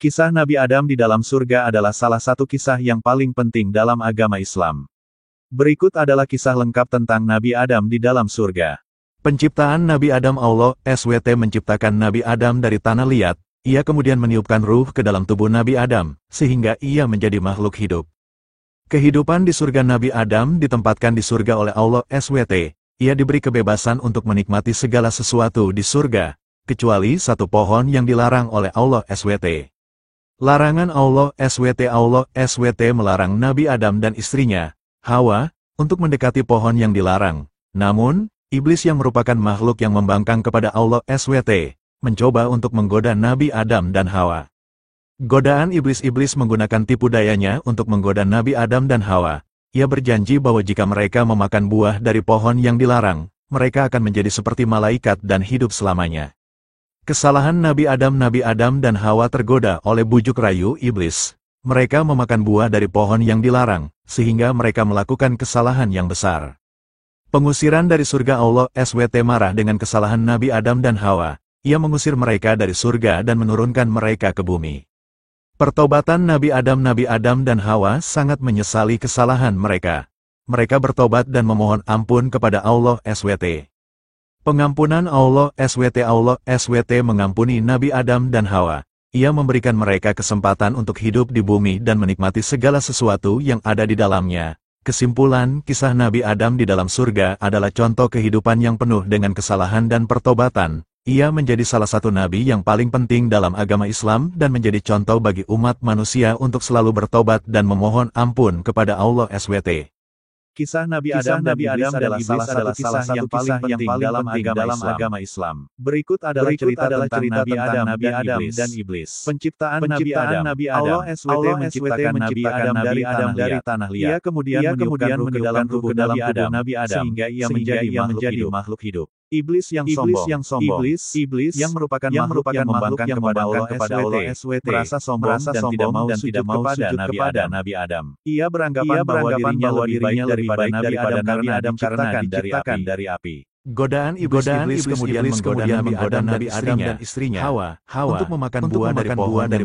Kisah Nabi Adam di dalam surga adalah salah satu kisah yang paling penting dalam agama Islam. Berikut adalah kisah lengkap tentang Nabi Adam di dalam surga. Penciptaan Nabi Adam. Allah SWT menciptakan Nabi Adam dari tanah liat. Ia kemudian meniupkan ruh ke dalam tubuh Nabi Adam, sehingga ia menjadi makhluk hidup. Kehidupan di surga. Nabi Adam ditempatkan di surga oleh Allah SWT. Ia diberi kebebasan untuk menikmati segala sesuatu di surga, kecuali satu pohon yang dilarang oleh Allah SWT. Larangan Allah SWT. Allah SWT melarang Nabi Adam dan istrinya, Hawa, untuk mendekati pohon yang dilarang. Namun, iblis yang merupakan makhluk yang membangkang kepada Allah SWT, mencoba untuk menggoda Nabi Adam dan Hawa. Godaan iblis menggunakan tipu dayanya untuk menggoda Nabi Adam dan Hawa. Ia berjanji bahwa jika mereka memakan buah dari pohon yang dilarang, mereka akan menjadi seperti malaikat dan hidup selamanya. Kesalahan Nabi Adam dan Hawa tergoda oleh bujuk rayu iblis. Mereka memakan buah dari pohon yang dilarang, sehingga mereka melakukan kesalahan yang besar. Pengusiran dari surga. Allah SWT marah dengan kesalahan Nabi Adam dan Hawa. Ia mengusir mereka dari surga dan menurunkan mereka ke bumi. Pertobatan Nabi Adam dan Hawa sangat menyesali kesalahan mereka. Mereka bertobat dan memohon ampun kepada Allah SWT. Pengampunan Allah SWT. Allah SWT mengampuni Nabi Adam dan Hawa. Ia memberikan mereka kesempatan untuk hidup di bumi dan menikmati segala sesuatu yang ada di dalamnya. Kesimpulan, kisah Nabi Adam di dalam surga adalah contoh kehidupan yang penuh dengan kesalahan dan pertobatan. Ia menjadi salah satu nabi yang paling penting dalam agama Islam dan menjadi contoh bagi umat manusia untuk selalu bertobat dan memohon ampun kepada Allah SWT. Kisah Nabi Adam adalah salah satu kisah yang paling penting dalam agama Islam. Berikut adalah cerita tentang Nabi Adam dan iblis. Penciptaan Nabi Adam. Allah SWT menciptakan Nabi Adam dari tanah liat. Ia kemudian meniupkan ruh ke dalam tubuh Nabi Adam, sehingga ia menjadi makhluk hidup. Iblis yang sombong. Iblis yang merupakan makhluk yang membangkang kepada Allah SWT, merasa sombong dan tidak mau sujud kepada Nabi Adam. Ia beranggapan bahwa dirinya lebih baik daripada Nabi Adam karena diciptakan dari api. Godaan iblis kemudian menggoda Nabi Adam dan istrinya, Hawa, untuk memakan buah dari pohon yang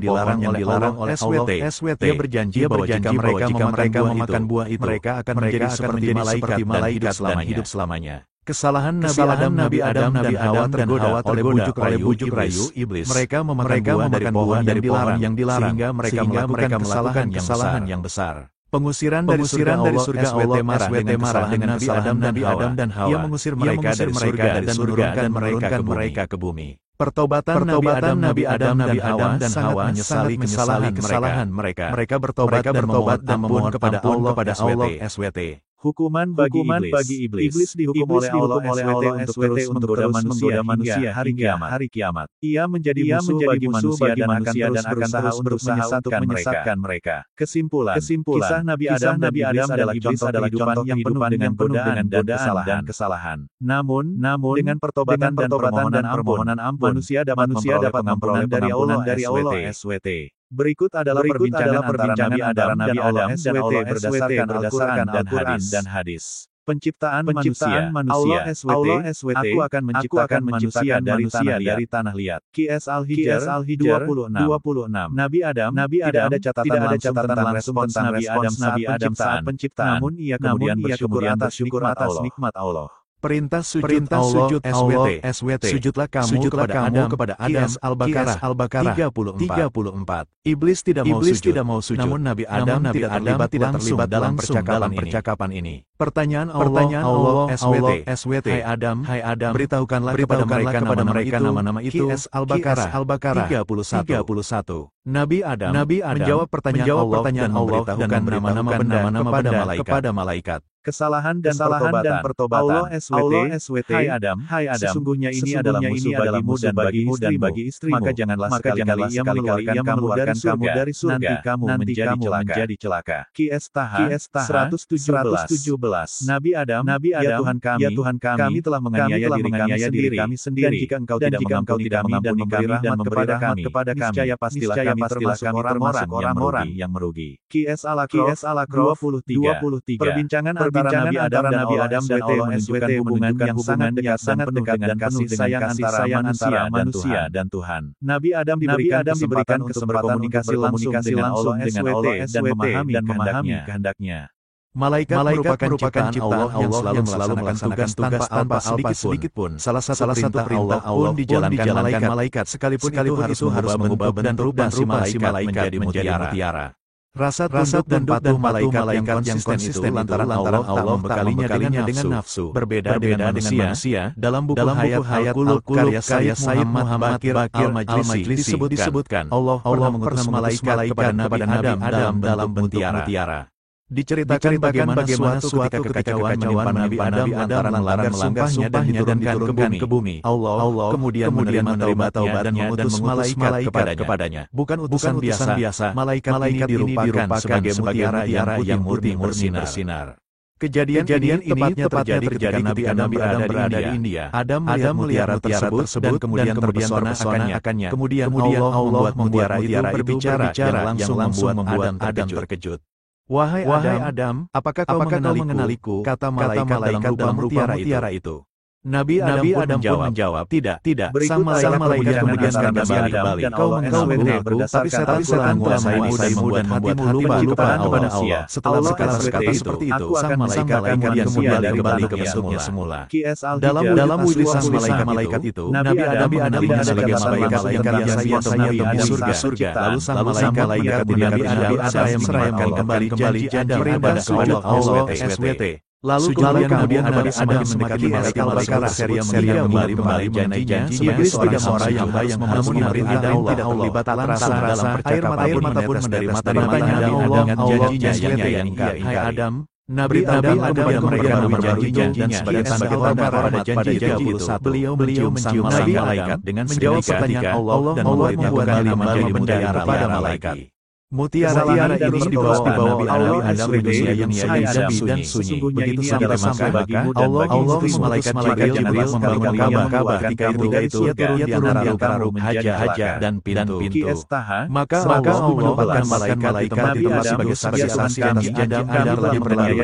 dilarang oleh Allah SWT. Ia berjanji bahwa jika mereka memakan buah itu, mereka akan menjadi seperti malaikat dan hidup selamanya. Kesalahan Nabi Adam dan Hawa tergoda oleh bujuk rayu iblis. Mereka memakan buah dari pohon yang dilarang, sehingga mereka melakukan kesalahan yang besar. Pengusiran dari surga. Allah marah dengan kesalahan Nabi Adam dan Hawa. Ia mengusir mereka dari surga dan menurunkan mereka ke bumi. Pertobatan Nabi Adam dan Hawa menyesali kesalahan mereka. Mereka bertobat dan memohon kepada Allah SWT. Hukuman bagi iblis. Iblis dihukum oleh Allah SWT untuk terus menggoda manusia hari kiamat. Ia menjadi musuh bagi manusia dan akan terus berusaha untuk menyesatkan mereka. Kesimpulan, kisah Nabi Adam adalah contoh kehidupan yang penuh dengan godaan dan kesalahan. Namun, dengan pertobatan dan permohonan ampun, manusia dapat mengampunan dari Allah SWT. Berikut adalah perbincangan antara Nabi Adam dan Allah SWT berdasarkan Al-Quran dan hadis. Penciptaan manusia. Allah SWT, aku akan menciptakan manusia dari tanah liat. QS Al-Hijr 26. Nabi Adam, tidak ada catatan langsung tentang Nabi Adam saat penciptaan, namun ia kemudian bersyukur atas nikmat Allah. Perintah sujud Allah SWT. Sujudlah kamu kepada Adam. Al-Baqarah 34. Iblis tidak mau sujud. Namun Nabi Adam tidak terlibat dalam percakapan ini. Pertanyaan Allah SWT. Hai Adam, beritahukanlah kepada mereka nama-nama itu. Al-Baqarah 31. Nabi Adam menjawab pertanyaan Allah dan memberitahukan nama-nama benda kepada malaikat. Kesalahan dan pertobatan. Allah SWT, Hai Adam, sesungguhnya ini adalah musuh bagimu dan bagi istrimu, maka janganlah sekali-kali ia mengeluarkan kamu dari surga, nanti kamu menjadi celaka. QS Taha 117. Nabi Adam, ya Tuhan kami telah menganiaya diri kami sendiri, dan jika engkau tidak mengampuni kami dan memberi rahmat kepada kami, niscaya pastilah kami termasuk orang-orang yang merugi. QS Al-Aqraf 23. Perbincangan Perbincangan antara Nabi Adam dan Allah menunjukkan hubungan yang sangat dekat dan penuh dengan kasih sayang antara manusia dan Tuhan. Nabi Adam diberikan kesempatan untuk berkomunikasi langsung dengan Allah SWT dan memahami kehendaknya. Malaikat merupakan ciptaan Allah yang selalu melaksanakan tugas tanpa sedikit pun. Salah satu perintah Allah pun dijalankan malaikat sekalipun itu harus mengubah bentuk dan rupa si malaikat menjadi mutiara. Rasa tunduk dan patuh malaikat yang konsisten itu lantaran Allah tak membekalinya dengan nafsu. Berbeda dengan manusia. Dalam buku Hayat Al-Qulub karya Sayyid Muhammad Bakir Al-Majlisi disebutkan Allah mengutus malaikat kepada Nabi Adam dalam bentuk mutiara. Diceritakan bagaimana suatu ketika kekacauan Nabi Adam lantaran sumpahnya dan diturunkan ke bumi. Allah kemudian menerima taubat dan mengutus malaikat kepadanya. Bukan utusan biasa, malaikat ini dirupakan sebagai mutiara yang putih bersinar. Kejadian ini tepatnya terjadi ketika Nabi Adam berada di India. Adam melihat mutiara tersebut dan kemudian terpesona akannya. Kemudian Allah membuat mutiara itu berbicara yang langsung membuat Adam terkejut. Wahai Adam, apakah kau mengenaliku? Kata malaikat dalam rupa mutiara itu. Nabi Adam pun menjawab, tidak. Sang malaikat kemudian kembali. Kau mengenaliku, tapi setan telah menguasaimu dan membuat hatimu lupa kepada Allah. Setelah berkata seperti itu, sang malaikat kemudian kembali ke bentuknya semula. Dalam wujud sang malaikat itu, Nabi Adam mengenalinya sebagai malaikat yang biasanya di surga. Lalu sang malaikat kemudian Nabi Adam serahkan kembali Adam kepada Allah SWT. Lalu kemudian Nabi Adam mendekati malaikat serius kembali janjinya sebagai seorang yang memenuhi perintah Allah tidak terlibat langsung dalam percakapan pun menetes dari matanya dengan janjinya yang hai Adam. Nabi Adam kemudian memberi janjinya dan sebagai tanda pada janji 31 beliau mencium sang malaikat dengan menjawab pertanyaan Allah dan membuatnya kembali menjadi pada malaikat. Mutiara ini dibawa Nabi Adam ke dunia yang sepi dan sunyi. Begitu sampai maka Allah malaikat Jibril memberikan kabar ketika itu ia turun di antara rumah haja dan pintu. Maka Allah menempatkan malaikat di tempat sebagai saksi atas Adam lagi berbarui.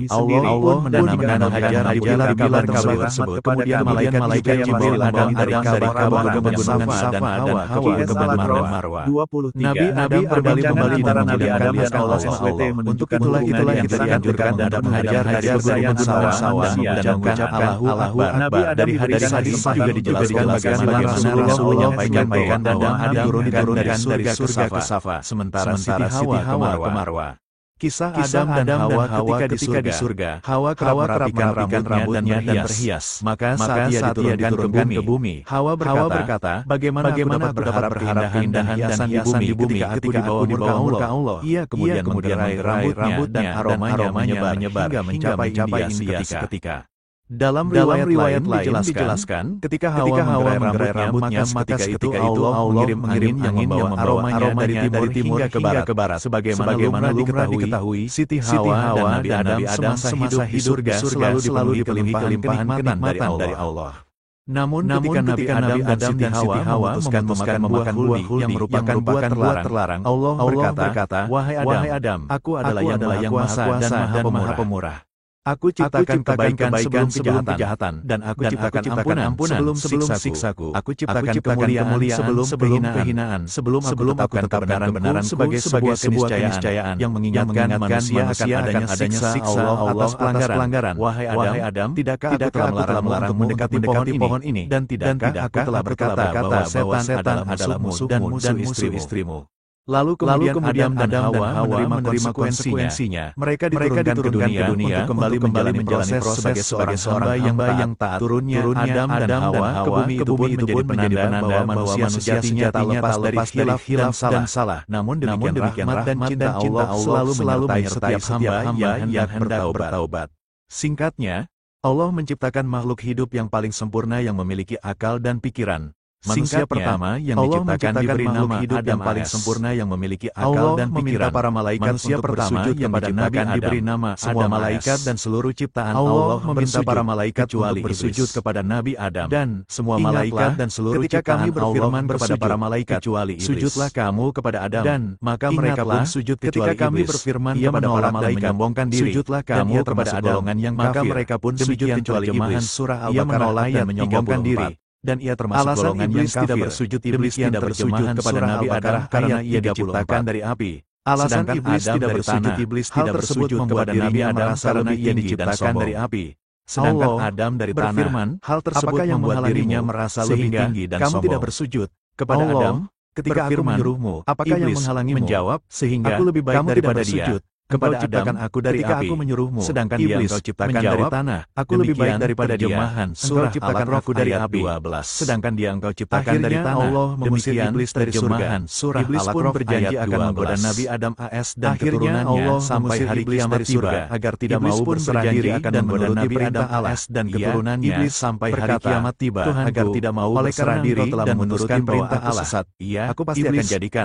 Allah menanamkan hajar bilar kabar tersebut. Kemudian malaikat Jibril dari kabar kebenaran Safa dan Hawa ke Marwah. Nabi Adam kembali antara Nabi Adam dan Allah SWT untuk itulah yang dianjurkan dan mengajar bergabung sawah dan mengucapkan Allahu Akbar. Dari hadis juga dijelaskan bagaimana Rasulullah menyampaikan dan Adam turunkan dari surga ke Safa sementara Siti Hawa ke Marwah. Kisah Adam dan Hawa ketika di surga. Hawa kerap merapikan rambutnya dan berhias. Maka saat ia diturunkan ke bumi, Hawa berkata, bagaimana aku dapat berharap keindahan hiasan di bumi ketika aku di bawah murka Allah. Ia kemudian menggerai rambut dan aromanya menyebar hingga mencapai India seketika. Dalam riwayat lain dijelaskan, ketika Hawa menggerai rambutnya ketika itu Allah mengirim angin yang membawa aromanya dari timur hingga ke barat. Sebagaimana diketahui, Siti Hawa dan Nabi Adam semasa hidup di surga selalu dipenuhi kenikmatan dari Allah. Namun ketika Nabi Adam dan Siti Hawa memutuskan memakan buah huldi yang merupakan buah terlarang, Allah berkata, Wahai Adam, aku adalah yang maha kuasa dan maha pemurah. Aku ciptakan kebaikan sebelum kejahatan, dan aku ciptakan ampunan sebelum siksaku. Aku ciptakan kemuliaan sebelum kehinaan, sebelum aku tetapkan kebenaranku sebagai sebuah keniscayaan yang mengingatkan manusia akan adanya siksa Allah atas pelanggaran. Wahai Adam, tidakkah aku telah melarang mendekati pohon ini, dan tidakkah aku telah berkata bahwa setan adalah musuh dan musuh istrimu? Lalu kemudian Adam dan Hawa menerima konsekuensinya. Mereka diturunkan ke dunia untuk kembali menjalani proses sebagai seorang hamba yang taat. Turunnya Adam dan Hawa ke bumi itu pun menjadi penanda bahwa manusia sejatinya tak lepas dari khilaf dan salah. Namun demikian rahmat dan cinta Allah selalu menyertai setiap hamba yang hendak bertaubat. Singkatnya, Allah menciptakan makhluk hidup yang paling sempurna yang memiliki akal dan pikiran. Manusia pertama yang diciptakan diberi nama Adam yang paling sempurna yang memiliki akal dan pikiran. Para malaikat manusia pertama yang diciptakan diberi nama semua malaikat dan seluruh ciptaan Allah meminta para malaikat untuk bersujud kepada Nabi Adam dan semua malaikat dan seluruh ciptaan Allah kepada para malaikat kecuali iblis. Sujudlah kamu kepada Adam dan maka mereka pun sujud kecuali iblis. Kami berfirman kepada para malaikat menyombongkan diri. Sujudlah kamu kepada Adam dan maka mereka pun sujud kecuali iblis. Surah Al-Baqarah dan menyombongkan diri. Dan ia termasuk golongan yang kafir. Tidak bersujud iblis tidak bersujud kepada Nabi Adam karena ia diciptakan dari api. Alasan iblis tidak bersujud iblis tidak bersujud kepada Nabi Adam karena ia diciptakan dari api. Sedangkan Adam dari tanah. Hal tersebut membuat dirinya merasa lebih tinggi dan kamu tidak bersujud kepada Adam. Ketika aku menyuruhmu, apakah yang menghalangimu? Menjawab, sehingga aku lebih baik daripada dia. Kepada Adam, aku dari api, aku menyuruhmu, sedangkan iblis dia engkau ciptakan dari tanah. Aku lebih baik daripada dia. Surah ciptakan rohku dari api. 12. Sedangkan dia engkau ciptakan dari tanah. Allah mengusir iblis dari surga. Surah iblis pun berjanji akan menggoda Nabi Adam AS dan keturunannya sampai hari kiamat tiba agar tidak mau berserah diri akan menggoda Nabi Adam AS dan keturunannya sampai hari kiamat tiba agar tidak mau berserah diri dan meneruskan perintah Allah. Aku pasti akan jadikan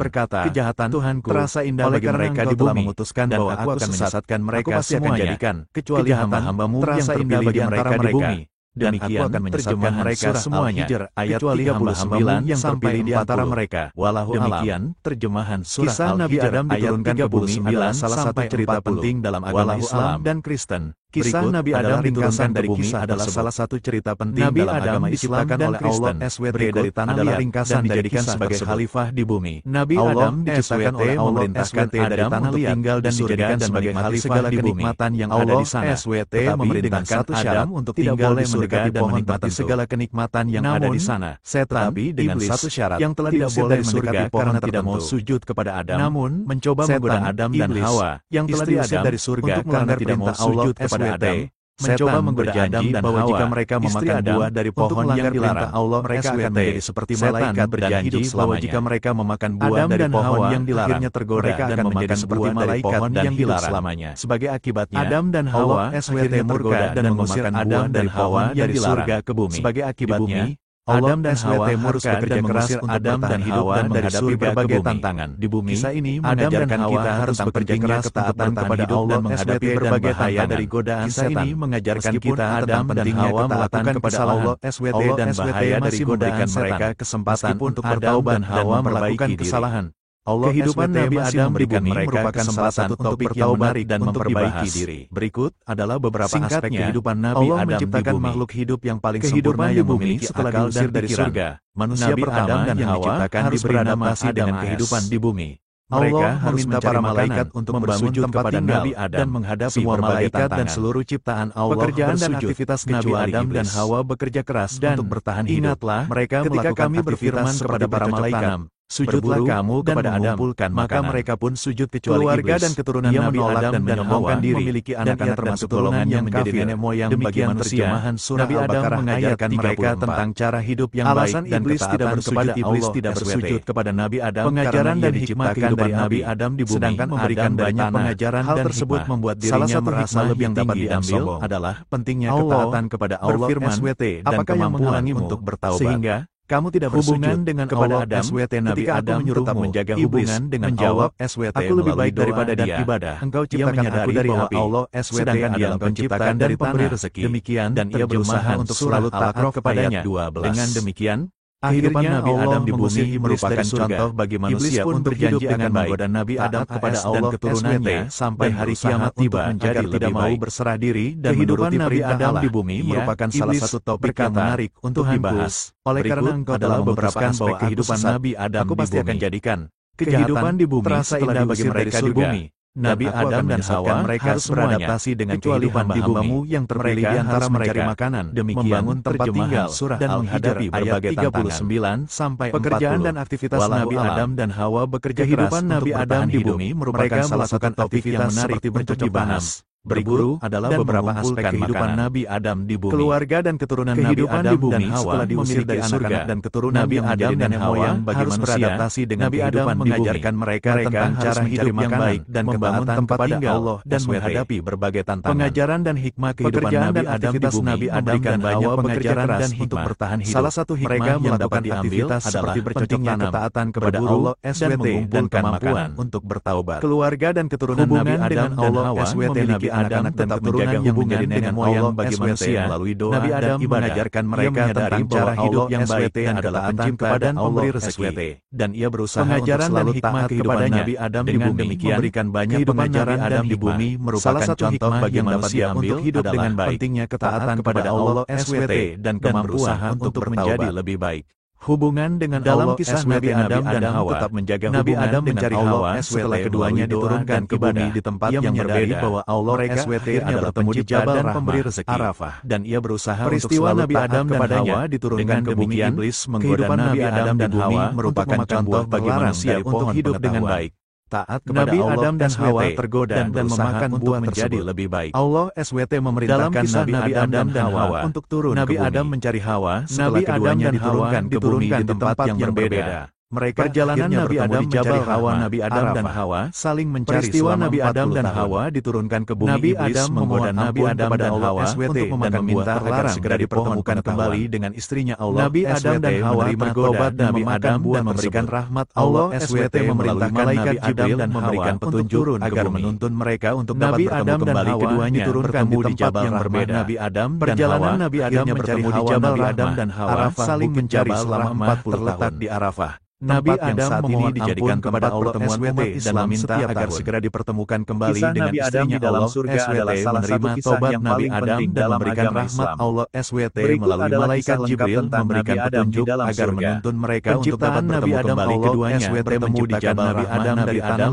kejahatan Tuhanku terasa indah bagi mereka di bumi memutuskan bahwa aku akan menyesatkan mereka semuanya, kecuali hamba-hambamu yang terpilih di antara mereka. Dan aku akan menyesatkan mereka semuanya, kecuali hamba-hambamu yang terpilih di antara mereka. Walau demikian, terjemahan surah Nabi Adam diturunkan ke bumi adalah salah satu cerita penting dalam agama Islam dan Kristen. Kisah Nabi Adam diturunkan dari bumi adalah salah satu cerita penting dalam agama Islam dan Kristen. SWT dari tanah liat dan dijadikan sebagai khalifah di bumi. Nabi Adam diciptakan oleh Allah memerintahkan Adam untuk tinggal dan dijadikan sebagai khalifah di bumi. Yang ada di sana. SWT memerintahkan Adam untuk tinggal di surga dan menikmati segala kenikmatan yang ada di sana. Tetapi dengan satu syarat yang telah tidak boleh mendekati karena tidak mau sujud kepada Adam. Namun mencoba menggoda Adam dan Hawa yang telah diusir dari surga karena tidak mau sujud kepada Adam, mencoba menggoda Adam dan Hawa jika mereka memakan buah dari pohon yang dilarang Allah mereka akan menjadi seperti malaikat berjanji bahwa jika mereka memakan buah dari pohon yang dilarang tergoda dan menjadi seperti malaikat yang dilarang selamanya. Sebagai akibatnya Adam dan Hawa SWT murka dan mengusir Adam dan Hawa dari surga ke bumi. Sebagai akibatnya Adam dan Hawa harus bekerja keras untuk Adam dan Hawa dari berbagai tantangan di bumi. Kisah ini mengajarkan kita harus bekerja keras ketaatan kepada Allah menghadapi berbagai bahaya dari godaan setan. Kisah ini mengajarkan kita Adam dan Hawa melakukan kepada Allah SWT dan bahaya dari godaan mereka kesempatan untuk bertaubat dan Hawa melakukan kesalahan. Kehidupan Nabi Adam di bumi merupakan salah satu topik yang menarik dan memperbaiki diri. Berikut adalah beberapa aspek kehidupan Nabi Adam menciptakan makhluk hidup yang paling sempurna yang memiliki akal diusir dari surga. Manusia pertama dan Hawa harus beradaptasi dengan kehidupan di bumi. Mereka harus meminta para malaikat untuk membangun tempat tinggal dan menghadapi semua malaikat dan seluruh ciptaan Allah. Pekerjaan dan aktivitas Nabi Adam dan Hawa bekerja keras untuk bertahan hidup. Ingatlah, mereka melakukan aktivitas kepada para malaikat. Sujudlah kamu kepada Adam, maka mereka pun sujud kecuali keluarga dan keturunan Nabi Adam dan Hawa memiliki anak yang termasuk golongan yang menjadi nenek moyang bagi manusia. Surah Al-Baqarah mengajarkan mereka tentang cara hidup yang baik dan ketaatan kepada Allah. Tidak bersujud kepada Nabi Adam. Pengajaran dan hikmah kehidupan Nabi Adam di bumi sedangkan memberikan banyak pengajaran dan hal membuat dirinya merasa lebih dapat diambil adalah pentingnya ketaatan kepada Allah SWT dan kemampuan untuk bertaubat. Sehingga kamu tidak bersujud dengan kepada Adam SWT Nabi Adam tetap menjaga hubungan dengan Allah SWT. Aku lebih baik daripada dia. Ibadah. Engkau ciptakan aku dari api. Allah SWT sedangkan dia engkau ciptakan dari pemberi rezeki. Demikian dan ia berusaha untuk selalu taat kepadanya. Dengan demikian akhirnya Nabi Adam di bumi merupakan contoh bagi manusia pun berjanji akan menggoda Nabi Adam kepada Allah keturunannya sampai hari kiamat tiba agar tidak mau berserah diri dan menuruti Nabi Adam di bumi merupakan salah satu topik yang menarik untuk dibahas. Oleh karena engkau telah beberapa aspek kehidupan Nabi Adam aku pasti akan jadikan kehidupan di bumi terasa indah bagi mereka di bumi. Nabi Adam dan Hawa mereka harus beradaptasi dengan kehidupan hamba-hambamu yang terpilih di antara mereka makanan, membangun tempat tinggal, dan menghadapi berbagai tantangan. Sampai pekerjaan dan aktivitas Nabi Adam dan Hawa bekerja keras untuk bertahan hidup. Mereka melakukan aktivitas yang menarik untuk dibahas. Berburu adalah beberapa aspek kehidupan Nabi Adam di bumi. Keluarga dan keturunan Nabi Adam dan Hawa diusir dari surga dan keturunan Nabi Adam dan Hawa harus beradaptasi dengan kehidupan di bumi. Mengajarkan mereka tentang cara hidup yang baik dan membangun tempat tinggal Allah dan menghadapi berbagai tantangan. Pengajaran dan hikmah kehidupan Nabi Adam di bumi memberikan banyak pengajaran dan untuk bertahan hidup. Salah satu hikmah yang dapat diambil adalah pentingnya ketaatan kepada Allah SWT dan kemampuan untuk bertaubat. Keluarga dan keturunan Nabi Adam dan Hawa memiliki anak-anak dan keturunan yang menjadi nenek moyang bagi manusia melalui doa Nabi Adam mengajarkan mereka tentang cara hidup yang baik adalah pencipta dan pemberi rezeki, dan ia berusaha untuk selalu taat kepada Nabi Adam di bumi. Memberikan banyak pengajaran Adam di bumi merupakan contoh bagi manusia untuk hidup dengan baik. Pentingnya ketaatan kepada Allah SWT dan kemampuan untuk menjadi lebih baik. Hubungan dengan dalam kisah Nabi Adam dan Hawa tetap menjaga Nabi Adam mencari Hawa setelah keduanya diturunkan ke bumi di tempat yang berbeda bahwa Allah SWT adalah bertemu di Jabal dan pemberi rezeki Arafah, dan ia berusaha untuk selalu Nabi Adam dan Hawa diturunkan ke bumi. Iblis menggoda Nabi Adam dan Hawa merupakan contoh bagi manusia untuk hidup dengan baik. Taat kepada Nabi Allah, Adam dan Hawa tergoda dan memakan buah menjadi lebih baik. Allah SWT memerintahkan Nabi Adam dan Hawa untuk turun Nabi Adam mencari Hawa setelah keduanya diturunkan ke bumi di tempat yang berbeda. Mereka perjalanan Nabi Adam mencari Hawa. Nabi Adam dan Hawa saling mencari. Peristiwa Nabi Adam dan Hawa diturunkan ke bumi. Nabi Adam menggoda Nabi Adam dan Hawa untuk meminta agar segera dipertemukan kembali dengan istrinya Allah. Nabi Adam dan Hawa tergoda Nabi Adam dan memberikan rahmat Allah SWT memerintahkan malaikat Jibril dan memberikan petunjuk agar menuntun mereka untuk dapat bertemu kembali. Keduanya bertemu di Jabal yang berbeda. Nabi Adam perjalanan Nabi Adam mencari Hawa. Nabi Adam dan Hawa saling mencari selama 40 tahun di Arafah. Nabi Adam memohon dijadikan kepada Allah SWT dan meminta agar segera dipertemukan kembali dengan istrinya. Allah SWT menerima tobat Nabi Adam dan memberikan rahmat Allah SWT melalui malaikat Jibril memberikan petunjuk agar menuntun mereka untuk dapat bertemu kembali. Keduanya bertemu di Jabal Nabi Adam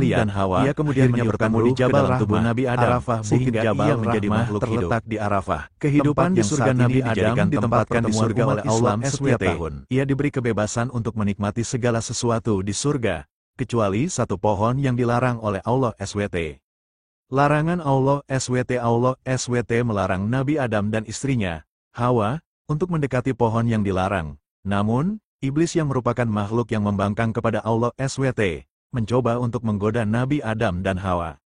dan Hawa. Ia kemudian bertemu di Jabal tubuh Nabi Adam sehingga ia menjadi makhluk terletak di Arafah. Kehidupan di surga Nabi Adam ditempatkan di surga oleh Allah setiap tahun. Ia diberi kebebasan untuk menikmati segala sesuatu di surga, kecuali satu pohon yang dilarang oleh Allah SWT. Larangan Allah SWT melarang Nabi Adam dan istrinya, Hawa, untuk mendekati pohon yang dilarang. Namun, iblis yang merupakan makhluk yang membangkang kepada Allah SWT, mencoba untuk menggoda Nabi Adam dan Hawa.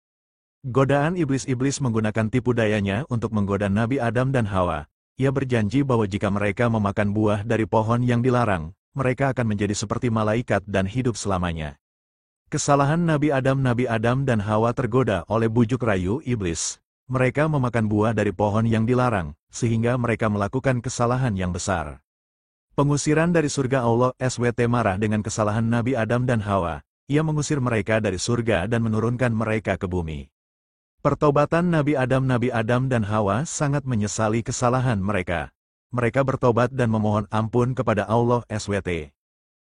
Godaan iblis menggunakan tipu dayanya untuk menggoda Nabi Adam dan Hawa. Ia berjanji bahwa jika mereka memakan buah dari pohon yang dilarang, mereka akan menjadi seperti malaikat dan hidup selamanya. Kesalahan Nabi Adam dan Hawa tergoda oleh bujuk rayu iblis. Mereka memakan buah dari pohon yang dilarang, sehingga mereka melakukan kesalahan yang besar. Pengusiran dari surga. Allah SWT marah dengan kesalahan Nabi Adam dan Hawa. Ia mengusir mereka dari surga dan menurunkan mereka ke bumi. Pertobatan Nabi Adam dan Hawa sangat menyesali kesalahan mereka. Mereka bertobat dan memohon ampun kepada Allah SWT.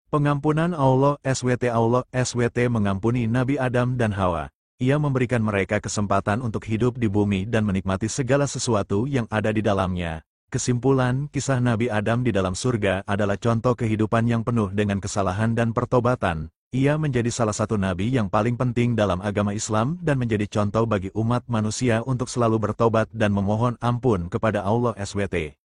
Pengampunan Allah SWT mengampuni Nabi Adam dan Hawa. Ia memberikan mereka kesempatan untuk hidup di bumi dan menikmati segala sesuatu yang ada di dalamnya. Kesimpulan, kisah Nabi Adam di dalam surga adalah contoh kehidupan yang penuh dengan kesalahan dan pertobatan. Ia menjadi salah satu nabi yang paling penting dalam agama Islam dan menjadi contoh bagi umat manusia untuk selalu bertobat dan memohon ampun kepada Allah SWT.